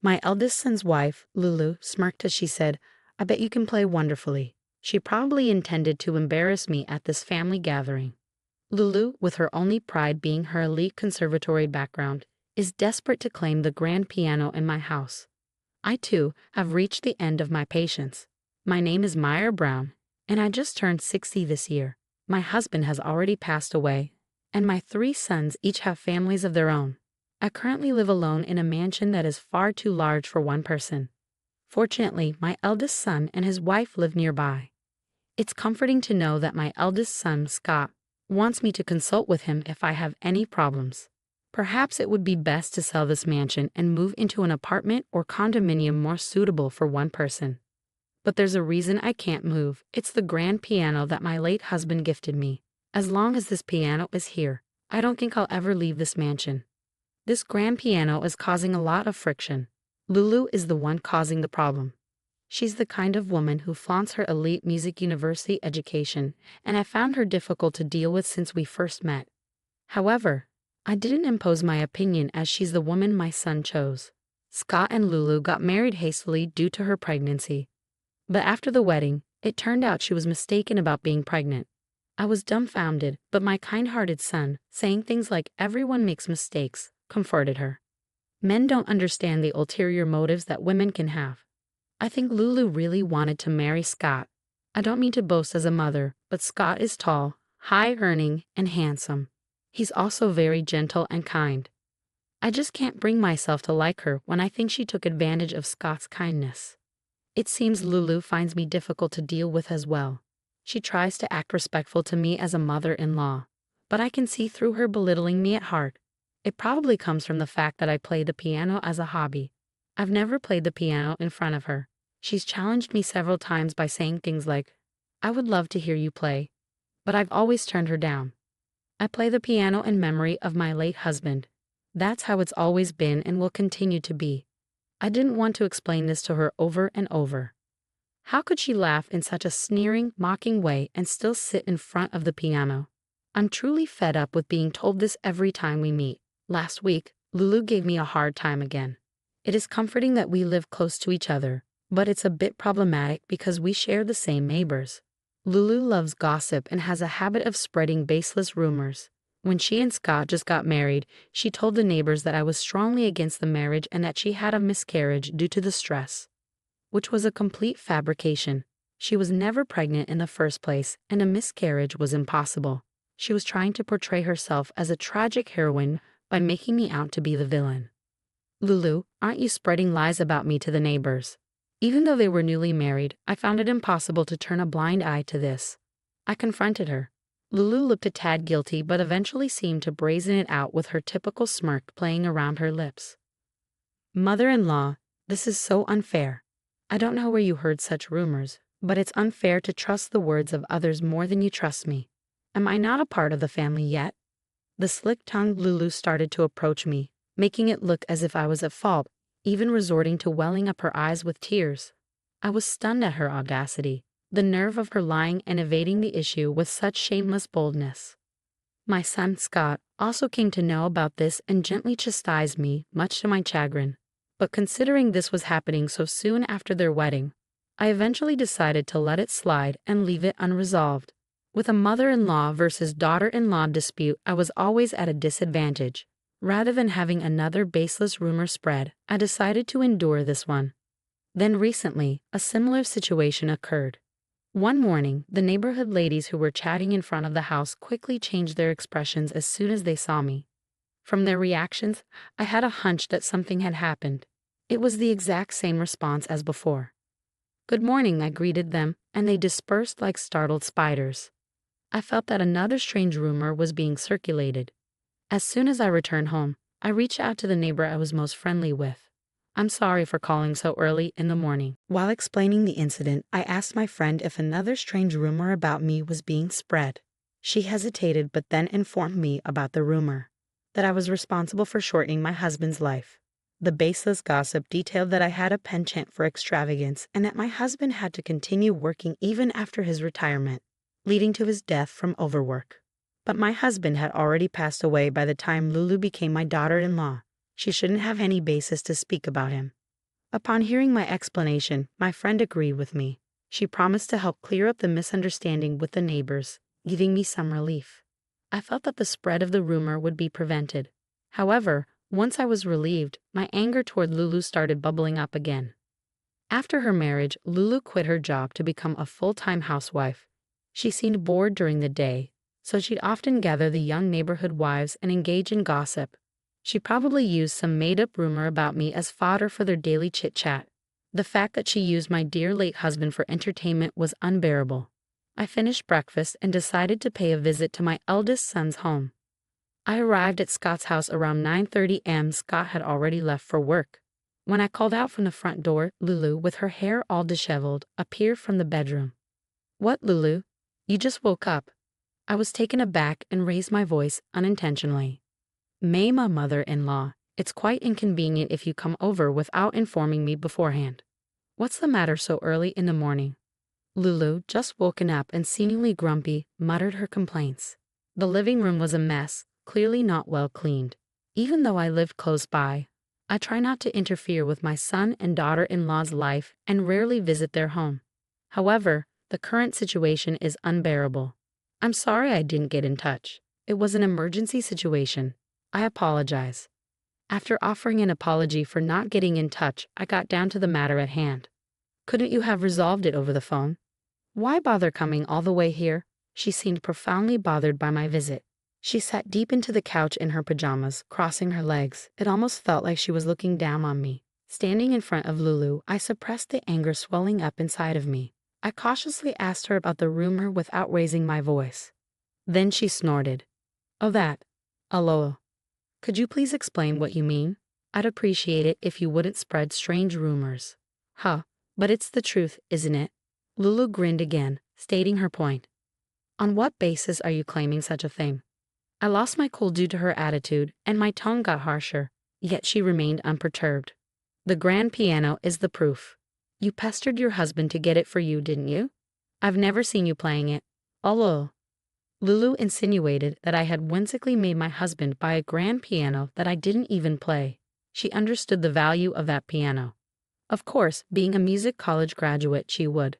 My eldest son's wife, Lulu, smirked as she said, "I bet you can play wonderfully." She probably intended to embarrass me at this family gathering. Lulu, with her only pride being her elite conservatory background, is desperate to claim the grand piano in my house. I, too, have reached the end of my patience. My name is Meyer Brown, and I just turned 60 this year. My husband has already passed away, and my 3 sons each have families of their own. I currently live alone in a mansion that is far too large for one person. Fortunately, my eldest son and his wife live nearby. It's comforting to know that my eldest son, Scott, wants me to consult with him if I have any problems. Perhaps it would be best to sell this mansion and move into an apartment or condominium more suitable for one person. But there's a reason I can't move. It's the grand piano that my late husband gifted me. As long as this piano is here, I don't think I'll ever leave this mansion. This grand piano is causing a lot of friction. Lulu is the one causing the problem. She's the kind of woman who flaunts her elite music university education, and I found her difficult to deal with since we first met. However, I didn't impose my opinion as she's the woman my son chose. Scott and Lulu got married hastily due to her pregnancy. But after the wedding, it turned out she was mistaken about being pregnant. I was dumbfounded, but my kind-hearted son, saying things like "everyone makes mistakes," comforted her. Men don't understand the ulterior motives that women can have. I think Lulu really wanted to marry Scott. I don't mean to boast as a mother, but Scott is tall, high-earning, and handsome. He's also very gentle and kind. I just can't bring myself to like her when I think she took advantage of Scott's kindness. It seems Lulu finds me difficult to deal with as well. She tries to act respectful to me as a mother-in-law, but I can see through her belittling me at heart. It probably comes from the fact that I play the piano as a hobby. I've never played the piano in front of her. She's challenged me several times by saying things like, "I would love to hear you play," but I've always turned her down. I play the piano in memory of my late husband. That's how it's always been and will continue to be. I didn't want to explain this to her over and over. How could she laugh in such a sneering, mocking way and still sit in front of the piano? I'm truly fed up with being told this every time we meet. Last week, Lulu gave me a hard time again. It is comforting that we live close to each other, but it's a bit problematic because we share the same neighbors. Lulu loves gossip and has a habit of spreading baseless rumors. When she and Scott just got married, she told the neighbors that I was strongly against the marriage and that she had a miscarriage due to the stress, which was a complete fabrication. She was never pregnant in the first place, and a miscarriage was impossible. She was trying to portray herself as a tragic heroine by making me out to be the villain. "Lulu, aren't you spreading lies about me to the neighbors?" Even though they were newly married, I found it impossible to turn a blind eye to this. I confronted her. Lulu looked a tad guilty but eventually seemed to brazen it out with her typical smirk playing around her lips. "Mother-in-law, this is so unfair. I don't know where you heard such rumors, but it's unfair to trust the words of others more than you trust me. Am I not a part of the family yet?" The slick-tongued Lulu started to approach me, making it look as if I was at fault, even resorting to welling up her eyes with tears. I was stunned at her audacity, the nerve of her lying and evading the issue with such shameless boldness. My son Scott also came to know about this and gently chastised me, much to my chagrin. But considering this was happening so soon after their wedding, I eventually decided to let it slide and leave it unresolved. With a mother-in-law versus daughter-in-law dispute, I was always at a disadvantage. Rather than having another baseless rumor spread, I decided to endure this one. Then recently, a similar situation occurred. One morning, the neighborhood ladies who were chatting in front of the house quickly changed their expressions as soon as they saw me. From their reactions, I had a hunch that something had happened. It was the exact same response as before. "Good morning," I greeted them, and they dispersed like startled spiders. I felt that another strange rumor was being circulated. As soon as I returned home, I reached out to the neighbor I was most friendly with. "I'm sorry for calling so early in the morning." While explaining the incident, I asked my friend if another strange rumor about me was being spread. She hesitated but then informed me about the rumor, that I was responsible for shortening my husband's life. The baseless gossip detailed that I had a penchant for extravagance and that my husband had to continue working even after his retirement, leading to his death from overwork. But my husband had already passed away by the time Lulu became my daughter-in-law. She shouldn't have any basis to speak about him. Upon hearing my explanation, my friend agreed with me. She promised to help clear up the misunderstanding with the neighbors, giving me some relief. I felt that the spread of the rumor would be prevented. However, once I was relieved, my anger toward Lulu started bubbling up again. After her marriage, Lulu quit her job to become a full-time housewife. She seemed bored during the day, so she'd often gather the young neighborhood wives and engage in gossip. She probably used some made-up rumor about me as fodder for their daily chit-chat. The fact that she used my dear late husband for entertainment was unbearable. I finished breakfast and decided to pay a visit to my eldest son's home. I arrived at Scott's house around 9:30 am. Scott had already left for work. When I called out from the front door, Lulu, with her hair all disheveled, appeared from the bedroom. "What, Lulu? You just woke up?" I was taken aback and raised my voice unintentionally. "May, my mother-in-law, it's quite inconvenient if you come over without informing me beforehand. What's the matter so early in the morning?" Lulu, just woken up and seemingly grumpy, muttered her complaints. The living room was a mess, clearly not well cleaned. Even though I lived close by, I try not to interfere with my son and daughter-in-law's life and rarely visit their home. However, the current situation is unbearable. I'm sorry I didn't get in touch. It was an emergency situation. I apologize. After offering an apology for not getting in touch, I got down to the matter at hand. "Couldn't you have resolved it over the phone? Why bother coming all the way here?" She seemed profoundly bothered by my visit. She sat deep into the couch in her pajamas, crossing her legs. It almost felt like she was looking down on me. Standing in front of Lulu, I suppressed the anger swelling up inside of me. I cautiously asked her about the rumor without raising my voice. Then she snorted. "Oh, that. Aloha. Could you please explain what you mean? I'd appreciate it if you wouldn't spread strange rumors." "Huh, but it's the truth, isn't it?" Lulu grinned again, stating her point. "On what basis are you claiming such a thing?" I lost my cool due to her attitude, and my tone got harsher, yet she remained unperturbed. "The grand piano is the proof. You pestered your husband to get it for you, didn't you? I've never seen you playing it." "Although," Lulu insinuated that I had whimsically made my husband buy a grand piano that I didn't even play. She understood the value of that piano. Of course, being a music college graduate, she would.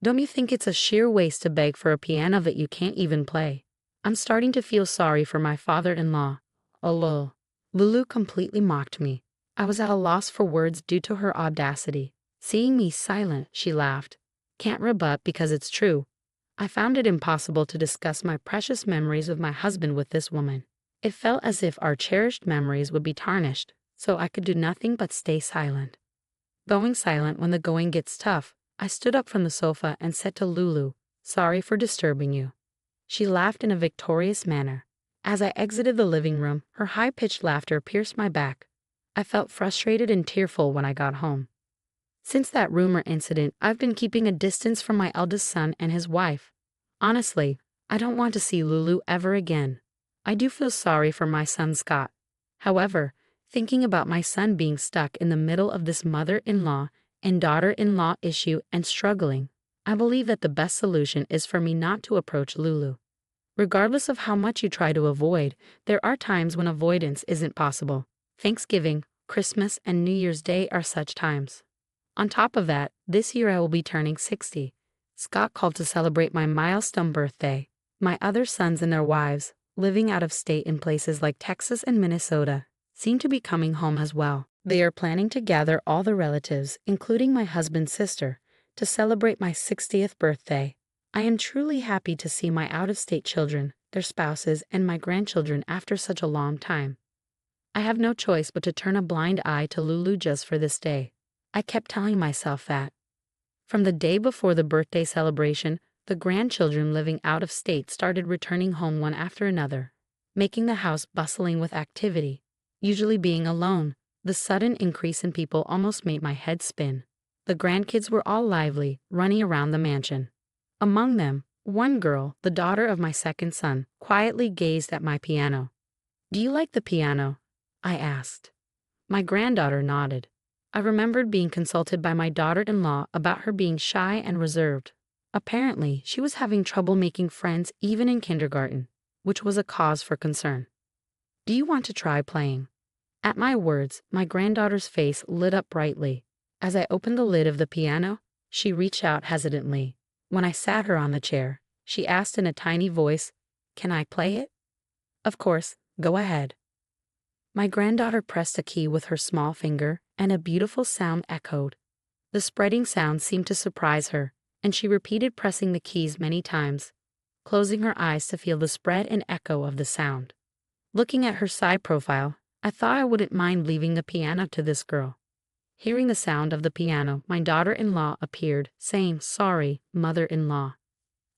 "Don't you think it's a sheer waste to beg for a piano that you can't even play?" I'm starting to feel sorry for my father-in-law. "Lol." Lulu completely mocked me. I was at a loss for words due to her audacity. Seeing me silent, she laughed. "Can't rebut because it's true." I found it impossible to discuss my precious memories of my husband with this woman. It felt as if our cherished memories would be tarnished, so I could do nothing but stay silent. Going silent when the going gets tough, I stood up from the sofa and said to Lulu, "Sorry for disturbing you." She laughed in a victorious manner. As I exited the living room, her high-pitched laughter pierced my back. I felt frustrated and tearful when I got home. Since that rumor incident, I've been keeping a distance from my eldest son and his wife. Honestly, I don't want to see Lulu ever again. I do feel sorry for my son Scott. However, thinking about my son being stuck in the middle of this mother-in-law and daughter-in-law issue and struggling, I believe that the best solution is for me not to approach Lulu. Regardless of how much you try to avoid, there are times when avoidance isn't possible. Thanksgiving, Christmas, and New Year's Day are such times. On top of that, this year I will be turning 60. Scott called to celebrate my milestone birthday. My other sons and their wives, living out of state in places like Texas and Minnesota, seem to be coming home as well. They are planning to gather all the relatives, including my husband's sister, to celebrate my 60th birthday. I am truly happy to see my out-of-state children, their spouses, and my grandchildren after such a long time. I have no choice but to turn a blind eye to Lulu just for this day. I kept telling myself that. From the day before the birthday celebration, the grandchildren living out of state started returning home one after another, making the house bustling with activity. Usually being alone, the sudden increase in people almost made my head spin. The grandkids were all lively, running around the mansion. Among them, one girl, the daughter of my second son, quietly gazed at my piano. "Do you like the piano?" I asked. My granddaughter nodded. I remembered being consulted by my daughter-in-law about her being shy and reserved. Apparently, she was having trouble making friends even in kindergarten, which was a cause for concern. "Do you want to try playing?" At my words, my granddaughter's face lit up brightly. As I opened the lid of the piano, she reached out hesitantly. When I sat her on the chair, she asked in a tiny voice, "Can I play it?" "Of course, go ahead." My granddaughter pressed a key with her small finger, and a beautiful sound echoed. The spreading sound seemed to surprise her, and she repeated pressing the keys many times, closing her eyes to feel the spread and echo of the sound. Looking at her side profile, I thought I wouldn't mind leaving the piano to this girl. Hearing the sound of the piano, my daughter-in-law appeared, saying, "Sorry, mother-in-law."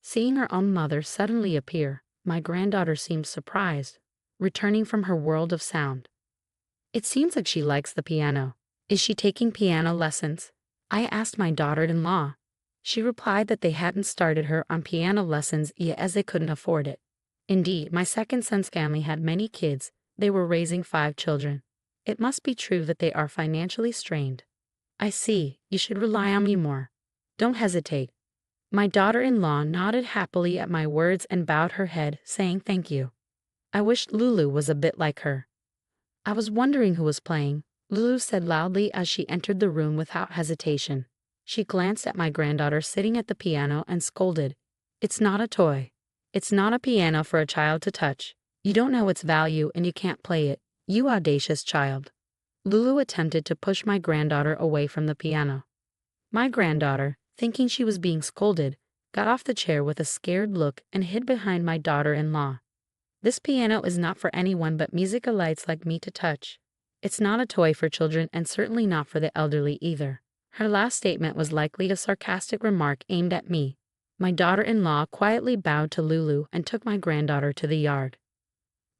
Seeing her own mother suddenly appear, my granddaughter seemed surprised, returning from her world of sound. "It seems like she likes the piano. Is she taking piano lessons?" I asked my daughter-in-law. She replied that they hadn't started her on piano lessons yet as they couldn't afford it. Indeed, my second son's family had many kids. They were raising 5 children. It must be true that they are financially strained. "I see, you should rely on me more. Don't hesitate." My daughter-in-law nodded happily at my words and bowed her head, saying thank you. I wished Lulu was a bit like her. "I was wondering who was playing," Lulu said loudly as she entered the room without hesitation. She glanced at my granddaughter sitting at the piano and scolded, "It's not a toy. It's not a piano for a child to touch. You don't know its value and you can't play it, you audacious child." Lulu attempted to push my granddaughter away from the piano. My granddaughter, thinking she was being scolded, got off the chair with a scared look and hid behind my daughter-in-law. "This piano is not for anyone but musicalites like me to touch. It's not a toy for children and certainly not for the elderly either." Her last statement was likely a sarcastic remark aimed at me. My daughter-in-law quietly bowed to Lulu and took my granddaughter to the yard.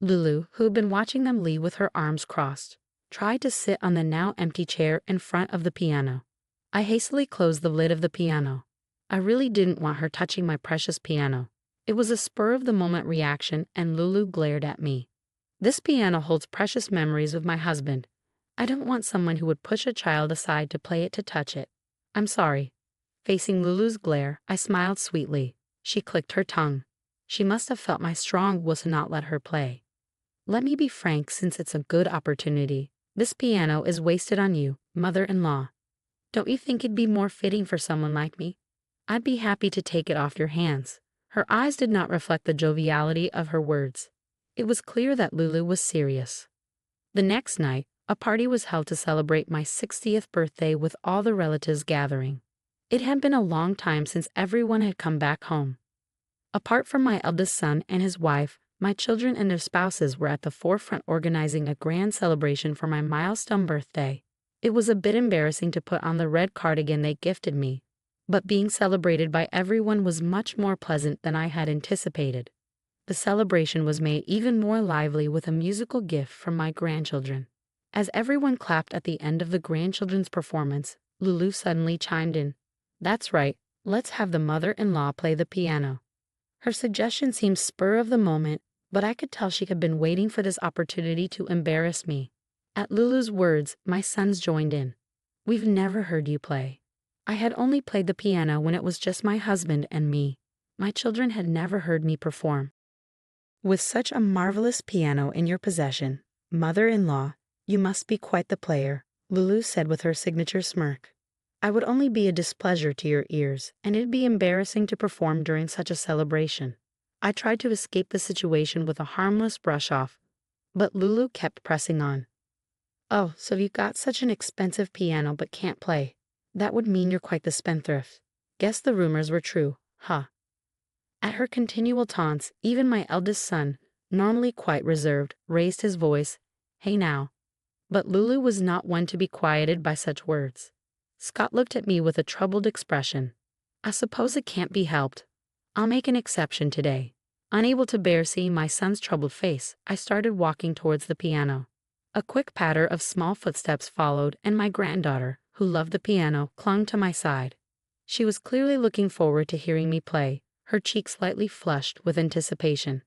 Lulu, who had been watching them leave with her arms crossed, tried to sit on the now empty chair in front of the piano. I hastily closed the lid of the piano. I really didn't want her touching my precious piano. It was a spur-of-the-moment reaction, and Lulu glared at me. "This piano holds precious memories with my husband. I don't want someone who would push a child aside to play it to touch it. I'm sorry." Facing Lulu's glare, I smiled sweetly. She clicked her tongue. She must have felt my strong will to not let her play. "Let me be frank since it's a good opportunity. This piano is wasted on you, mother-in-law. Don't you think it'd be more fitting for someone like me? I'd be happy to take it off your hands." Her eyes did not reflect the joviality of her words. It was clear that Lulu was serious. The next night, a party was held to celebrate my 60th birthday with all the relatives gathering. It had been a long time since everyone had come back home. Apart from my eldest son and his wife, my children and their spouses were at the forefront organizing a grand celebration for my milestone birthday. It was a bit embarrassing to put on the red cardigan they gifted me, but being celebrated by everyone was much more pleasant than I had anticipated. The celebration was made even more lively with a musical gift from my grandchildren. As everyone clapped at the end of the grandchildren's performance, Lulu suddenly chimed in. "That's right, let's have the mother-in-law play the piano." Her suggestion seemed spur of the moment, but I could tell she had been waiting for this opportunity to embarrass me. At Lulu's words, my sons joined in. "We've never heard you play." I had only played the piano when it was just my husband and me. My children had never heard me perform. "With such a marvelous piano in your possession, mother-in-law, you must be quite the player," Lulu said with her signature smirk. "I would only be a displeasure to your ears, and it'd be embarrassing to perform during such a celebration." I tried to escape the situation with a harmless brush-off, but Lulu kept pressing on. "Oh, so you've got such an expensive piano but can't play. That would mean you're quite the spendthrift. Guess the rumors were true, huh?" At her continual taunts, even my eldest son, normally quite reserved, raised his voice. "Hey now." But Lulu was not one to be quieted by such words. Scott looked at me with a troubled expression. "I suppose it can't be helped. I'll make an exception today." Unable to bear seeing my son's troubled face, I started walking towards the piano. A quick patter of small footsteps followed, and my granddaughter, who loved the piano, clung to my side. She was clearly looking forward to hearing me play, her cheeks slightly flushed with anticipation.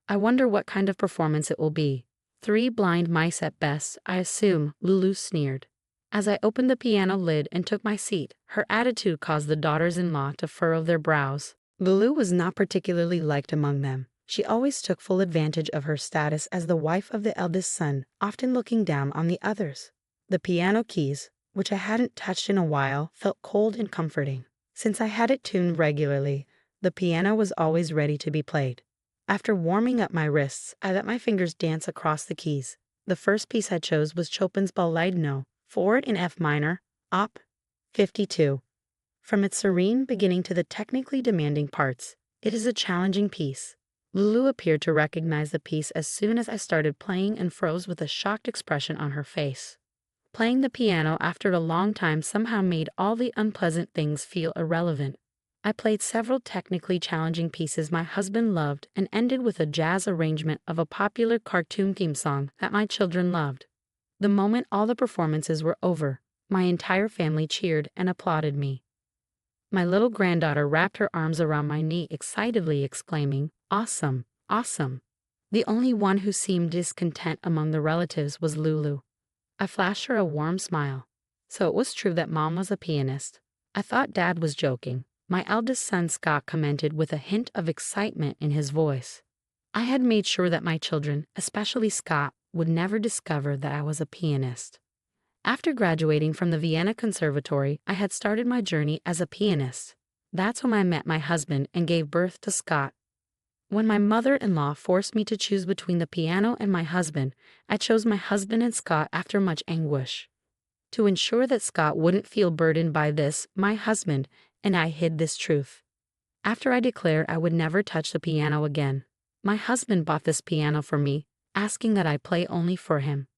"I wonder what kind of performance it will be. 3 blind mice at best, I assume," Lulu sneered. As I opened the piano lid and took my seat, her attitude caused the daughters-in-law to furrow their brows. Lulu was not particularly liked among them. She always took full advantage of her status as the wife of the eldest son, often looking down on the others. The piano keys, which I hadn't touched in a while, felt cold and comforting. Since I had it tuned regularly, the piano was always ready to be played. After warming up my wrists, I let my fingers dance across the keys. The first piece I chose was Chopin's Ballade No. 4 in F minor, Op. 52. From its serene beginning to the technically demanding parts, it is a challenging piece. Lulu appeared to recognize the piece as soon as I started playing and froze with a shocked expression on her face. Playing the piano after a long time somehow made all the unpleasant things feel irrelevant. I played several technically challenging pieces my husband loved and ended with a jazz arrangement of a popular cartoon theme song that my children loved. The moment all the performances were over, my entire family cheered and applauded me. My little granddaughter wrapped her arms around my knee excitedly exclaiming, "Awesome, awesome." The only one who seemed discontent among the relatives was Lulu. I flashed her a warm smile. So it was true that Mom was a pianist. I thought Dad was joking. My eldest son Scott commented with a hint of excitement in his voice. I had made sure that my children, especially Scott, would never discover that I was a pianist. After graduating from the Vienna Conservatory, I had started my journey as a pianist. That's when I met my husband and gave birth to Scott. When my mother-in-law forced me to choose between the piano and my husband, I chose my husband and Scott after much anguish. To ensure that Scott wouldn't feel burdened by this, my husband and I hid this truth. After I declared I would never touch the piano again, my husband bought this piano for me, asking that I play only for him.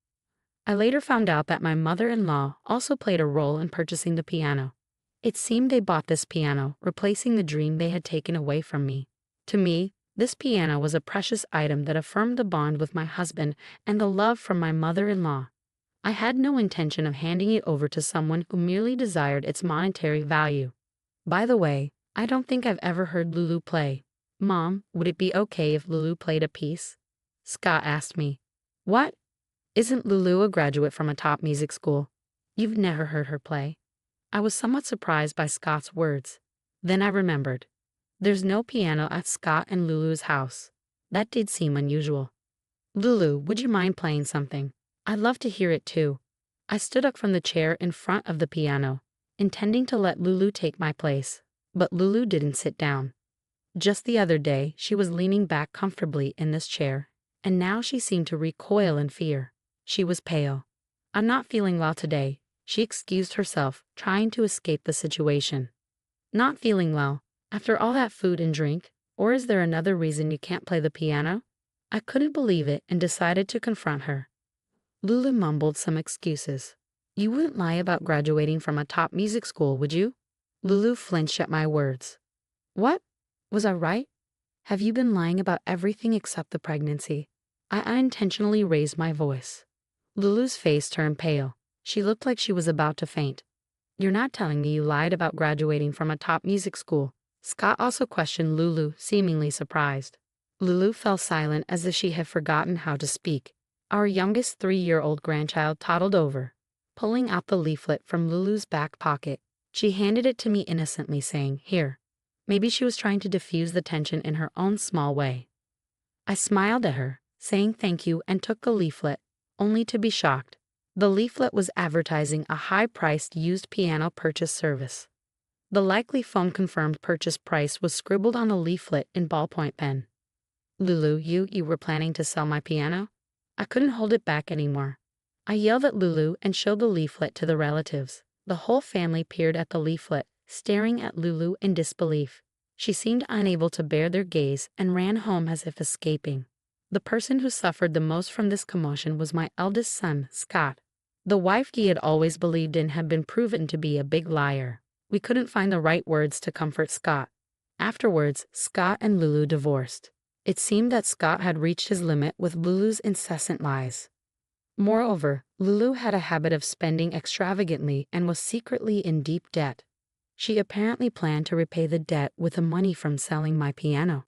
I later found out that my mother-in-law also played a role in purchasing the piano. It seemed they bought this piano, replacing the dream they had taken away from me. To me, this piano was a precious item that affirmed the bond with my husband and the love from my mother-in-law. I had no intention of handing it over to someone who merely desired its monetary value. By the way, I don't think I've ever heard Lulu play. Mom, would it be okay if Lulu played a piece? Scott asked me. What? Isn't Lulu a graduate from a top music school? You've never heard her play? I was somewhat surprised by Scott's words. Then I remembered. There's no piano at Scott and Lulu's house. That did seem unusual. Lulu, would you mind playing something? I'd love to hear it too. I stood up from the chair in front of the piano, intending to let Lulu take my place, but Lulu didn't sit down. Just the other day, she was leaning back comfortably in this chair, and now she seemed to recoil in fear. She was pale. I'm not feeling well today, she excused herself, trying to escape the situation. Not feeling well, after all that food and drink, or is there another reason you can't play the piano? I couldn't believe it and decided to confront her. Lulu mumbled some excuses. You wouldn't lie about graduating from a top music school, would you? Lulu flinched at my words. What? Was I right? Have you been lying about everything except the pregnancy? I unintentionally raised my voice. Lulu's face turned pale. She looked like she was about to faint. You're not telling me you lied about graduating from a top music school? Scott also questioned Lulu, seemingly surprised. Lulu fell silent as if she had forgotten how to speak. Our youngest 3-year-old grandchild toddled over. Pulling out the leaflet from Lulu's back pocket, she handed it to me innocently, saying, "Here." Maybe she was trying to diffuse the tension in her own small way. I smiled at her, saying thank you, and took the leaflet, only to be shocked. The leaflet was advertising a high-priced used piano purchase service. The likely phone-confirmed purchase price was scribbled on the leaflet in ballpoint pen. Lulu, you were planning to sell my piano? I couldn't hold it back anymore. I yelled at Lulu and showed the leaflet to the relatives. The whole family peered at the leaflet, staring at Lulu in disbelief. She seemed unable to bear their gaze and ran home as if escaping. The person who suffered the most from this commotion was my eldest son, Scott. The wife he had always believed in had been proven to be a big liar. We couldn't find the right words to comfort Scott. Afterwards, Scott and Lulu divorced. It seemed that Scott had reached his limit with Lulu's incessant lies. Moreover, Lulu had a habit of spending extravagantly and was secretly in deep debt. She apparently planned to repay the debt with the money from selling my piano.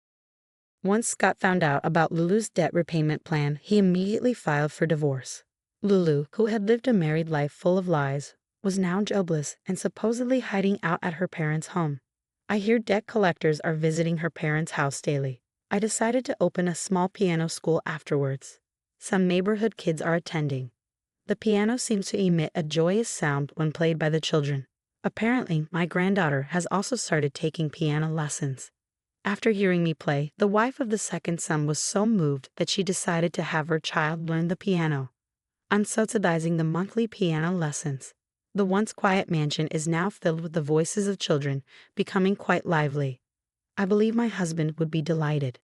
Once Scott found out about Lulu's debt repayment plan, he immediately filed for divorce. Lulu, who had lived a married life full of lies, was now jobless and supposedly hiding out at her parents' home. I hear debt collectors are visiting her parents' house daily. I decided to open a small piano school afterwards. Some neighborhood kids are attending. The piano seems to emit a joyous sound when played by the children. Apparently, my granddaughter has also started taking piano lessons. After hearing me play, the wife of the second son was so moved that she decided to have her child learn the piano, unsubsidizing the monthly piano lessons. The once quiet mansion is now filled with the voices of children, becoming quite lively. I believe my husband would be delighted.